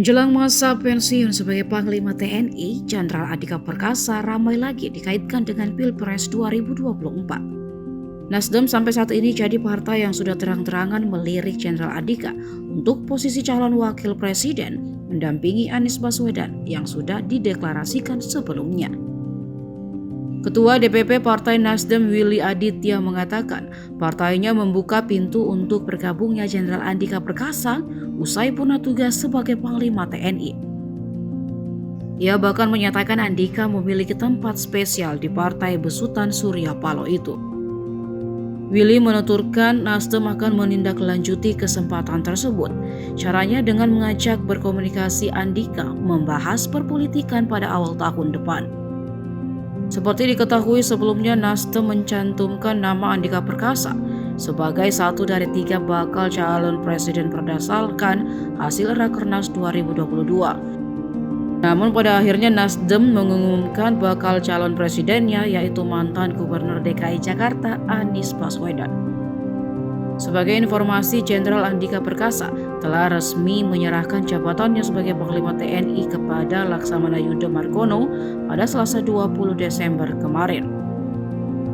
Menjelang masa pensiun sebagai Panglima TNI, Jenderal Andika Perkasa ramai lagi dikaitkan dengan Pilpres 2024. Nasdem sampai saat ini jadi partai yang sudah terang-terangan melirik Jenderal Andika untuk posisi calon wakil presiden mendampingi Anies Baswedan yang sudah dideklarasikan sebelumnya. Ketua DPP Partai Nasdem Willy Aditya mengatakan partainya membuka pintu untuk bergabungnya Jenderal Andika Perkasa usai purna tugas sebagai Panglima TNI. Ia bahkan menyatakan Andika memiliki tempat spesial di Partai Besutan Surya Paloh itu. Willy menuturkan Nasdem akan menindaklanjuti kesempatan tersebut. Caranya dengan mengajak berkomunikasi Andika membahas perpolitikan pada awal tahun depan. Seperti diketahui sebelumnya, Nasdem mencantumkan nama Andika Perkasa sebagai satu dari 3 bakal calon presiden berdasarkan hasil Rakernas 2022. Namun pada akhirnya Nasdem mengumumkan bakal calon presidennya yaitu mantan Gubernur DKI Jakarta Anies Baswedan. Sebagai informasi, Jenderal Andika Perkasa telah resmi menyerahkan jabatannya sebagai Panglima TNI kepada Laksamana Yuda Margono pada Selasa 20 Desember kemarin.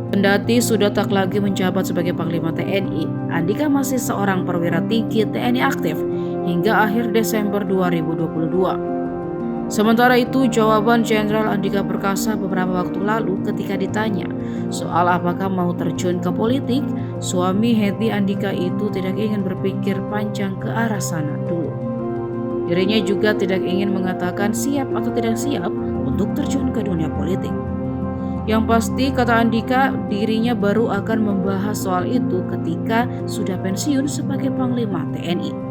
Kendati sudah tak lagi menjabat sebagai Panglima TNI, Andika masih seorang perwira tinggi TNI aktif hingga akhir Desember 2022. Sementara itu, jawaban Jenderal Andika Perkasa beberapa waktu lalu ketika ditanya soal apakah mau terjun ke politik, suami Hetty Andika itu tidak ingin berpikir panjang ke arah sana dulu. Dirinya juga tidak ingin mengatakan siap atau tidak siap untuk terjun ke dunia politik. Yang pasti, kata Andika, dirinya baru akan membahas soal itu ketika sudah pensiun sebagai Panglima TNI.